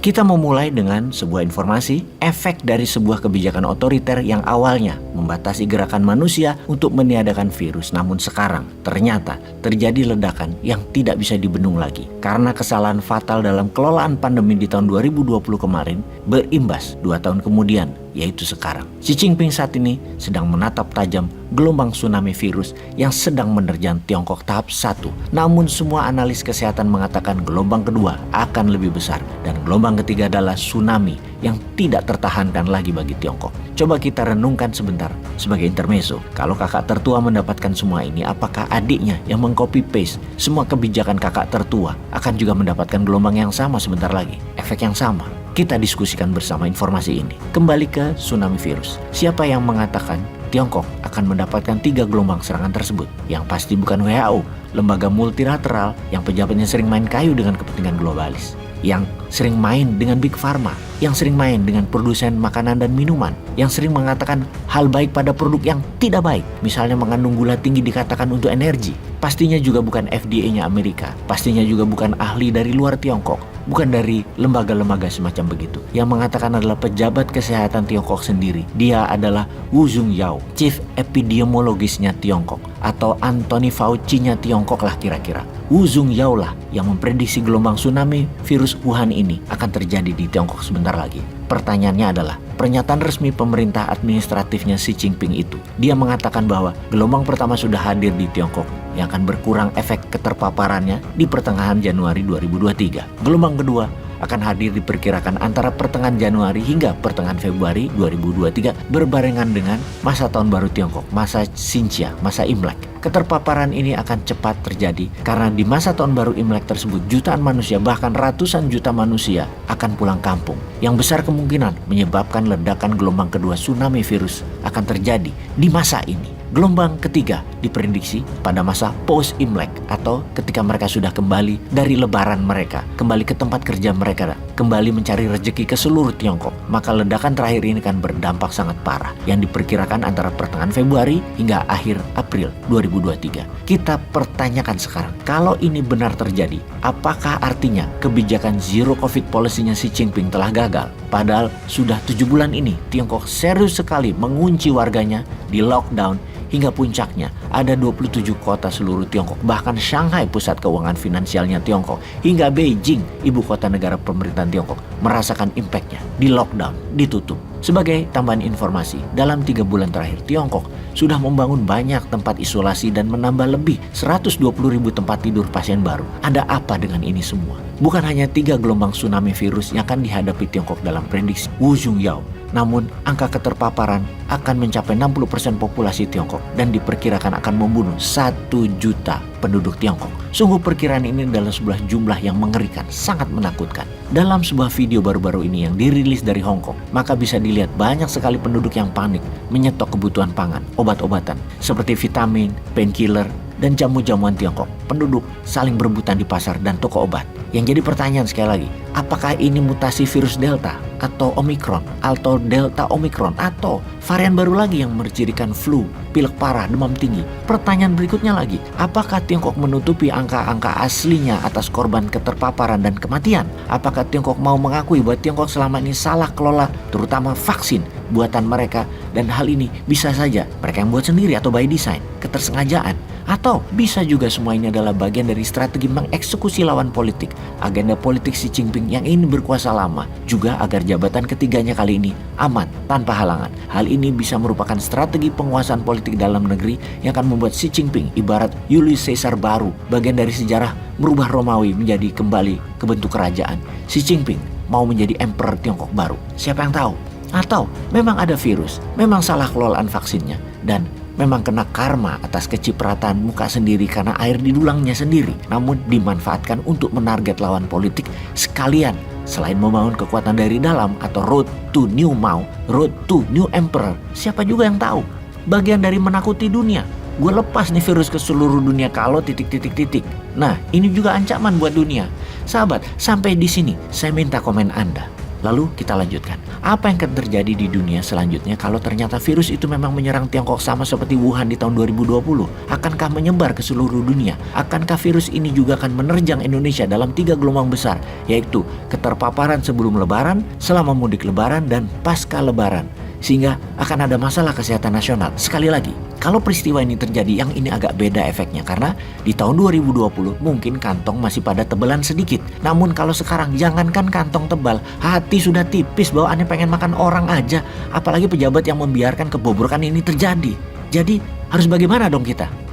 Kita memulai dengan sebuah informasi, efek dari sebuah kebijakan otoriter yang awalnya membatasi gerakan manusia untuk meniadakan virus. Namun sekarang ternyata terjadi ledakan yang tidak bisa dibendung lagi. Karena kesalahan fatal dalam kelolaan pandemi di tahun 2020 kemarin berimbas 2 tahun kemudian, yaitu sekarang. Xi Jinping saat ini sedang menatap tajam gelombang tsunami virus yang sedang menerjang Tiongkok tahap 1. Namun semua analis kesehatan mengatakan gelombang kedua akan lebih besar dan gelombang ketiga adalah tsunami yang tidak tertahankan lagi bagi Tiongkok. Coba kita renungkan sebentar sebagai intermezzo. Kalau kakak tertua mendapatkan semua ini, apakah adiknya yang mengcopy paste semua kebijakan kakak tertua akan juga mendapatkan gelombang yang sama sebentar lagi? Efek yang sama? Kita diskusikan bersama informasi ini. Kembali ke tsunami virus. Siapa yang mengatakan Tiongkok akan mendapatkan 3 gelombang serangan tersebut? Yang pasti bukan WHO, lembaga multilateral yang pejabatnya sering main kayu dengan kepentingan globalis, yang sering main dengan Big Pharma, yang sering main dengan produsen makanan dan minuman, yang sering mengatakan hal baik pada produk yang tidak baik, misalnya mengandung gula tinggi dikatakan untuk energi. Pastinya juga bukan FDA-nya Amerika, pastinya juga bukan ahli dari luar Tiongkok, bukan dari lembaga-lembaga semacam begitu. Yang mengatakan adalah pejabat kesehatan Tiongkok sendiri. Dia adalah Wu Zhongyao, Chief Epidemiologisnya Tiongkok, atau Anthony Fauci-nya Tiongkok lah kira-kira. Wu Zhongyao lah yang memprediksi gelombang tsunami virus Wuhan ini akan terjadi di Tiongkok sebentar lagi. Pertanyaannya adalah, pernyataan resmi pemerintah administratifnya Xi Jinping itu, dia mengatakan bahwa gelombang pertama sudah hadir di Tiongkok yang akan berkurang efek keterpaparannya di pertengahan Januari 2023. Gelombang kedua akan hadir diperkirakan antara pertengahan Januari hingga pertengahan Februari 2023 berbarengan dengan masa tahun baru Tiongkok, masa Xinjia, masa Imlek. Keterpaparan ini akan cepat terjadi karena di masa tahun baru Imlek tersebut jutaan manusia, bahkan ratusan juta manusia akan pulang kampung, yang besar kemungkinan menyebabkan ledakan gelombang kedua tsunami virus akan terjadi di masa ini. Gelombang ketiga diprediksi pada masa post-Imlek atau ketika mereka sudah kembali dari lebaran mereka, kembali ke tempat kerja mereka, kembali mencari rezeki ke seluruh Tiongkok. Maka ledakan terakhir ini akan berdampak sangat parah yang diperkirakan antara pertengahan Februari hingga akhir April 2023. Kita pertanyakan sekarang, kalau ini benar terjadi, apakah artinya kebijakan zero covid policy-nya Xi Jinping telah gagal? Padahal sudah 7 bulan ini Tiongkok serius sekali mengunci warganya, di lockdown, hingga puncaknya ada 27 kota seluruh Tiongkok, bahkan Shanghai pusat keuangan finansialnya Tiongkok, hingga Beijing ibu kota negara pemerintahan Tiongkok merasakan impactnya, di lockdown, ditutup. Sebagai tambahan informasi, dalam 3 bulan terakhir Tiongkok sudah membangun banyak tempat isolasi dan menambah lebih 120.000 tempat tidur pasien baru. Ada apa dengan ini semua? Bukan hanya 3 gelombang tsunami virus yang akan dihadapi Tiongkok dalam prediksi Wu Zhongyao, namun angka keterpaparan akan mencapai 60% populasi Tiongkok dan diperkirakan akan membunuh 1 juta penduduk Tiongkok. Sungguh perkiraan ini adalah sebuah jumlah yang mengerikan, sangat menakutkan. Dalam sebuah video baru-baru ini yang dirilis dari Hong Kong, maka bisa dilihat banyak sekali penduduk yang panik menyetok kebutuhan pangan, obat-obatan seperti vitamin, painkiller, dan jamu-jamuan Tiongkok. Penduduk saling berebutan di pasar dan toko obat. Yang jadi pertanyaan sekali lagi, apakah ini mutasi virus Delta atau Omicron atau Delta Omicron atau varian baru lagi yang mencirikan flu, pilek parah, demam tinggi? Pertanyaan berikutnya lagi, apakah Tiongkok menutupi angka-angka aslinya atas korban keterpaparan dan kematian? Apakah Tiongkok mau mengakui bahwa Tiongkok selama ini salah kelola terutama vaksin buatan mereka, dan hal ini bisa saja mereka yang buat sendiri atau by design, ketersengajaan? Atau bisa juga semua ini adalah bagian dari strategi mengeksekusi lawan politik, agenda politik Xi Jinping yang ingin berkuasa lama, juga agar jabatan ketiganya kali ini aman tanpa halangan. Hal ini bisa merupakan strategi penguasaan politik dalam negeri yang akan membuat Xi Jinping ibarat Julius Caesar baru, bagian dari sejarah merubah Romawi menjadi kembali ke bentuk kerajaan. Xi Jinping mau menjadi emperor Tiongkok baru. Siapa yang tahu? Atau memang ada virus, memang salah kelolaan vaksinnya, dan memang kena karma atas kecipratan muka sendiri karena air di dulangnya sendiri, namun dimanfaatkan untuk menarget lawan politik sekalian. Selain membangun kekuatan dari dalam atau road to new Mao, road to new emperor, siapa juga yang tahu? Bagian dari menakuti dunia. Gue lepas nih virus ke seluruh dunia kalau titik-titik-titik. Nah, ini juga ancaman buat dunia. Sahabat, sampai di sini saya minta komen Anda. Lalu kita lanjutkan. Apa yang akan terjadi di dunia selanjutnya kalau ternyata virus itu memang menyerang Tiongkok sama seperti Wuhan di tahun 2020? Akankah menyebar ke seluruh dunia? Akankah virus ini juga akan menerjang Indonesia dalam 3 gelombang besar, yaitu keterpaparan sebelum lebaran, selama mudik lebaran, dan pasca lebaran? Sehingga akan ada masalah kesehatan nasional. Sekali lagi, kalau peristiwa ini terjadi, yang ini agak beda efeknya karena di tahun 2020 mungkin kantong masih pada tebelan sedikit. Namun kalau sekarang jangankan kantong tebal, hati sudah tipis bawaannya pengen makan orang aja. Apalagi pejabat yang membiarkan kebobrokan ini terjadi. Jadi harus bagaimana dong kita?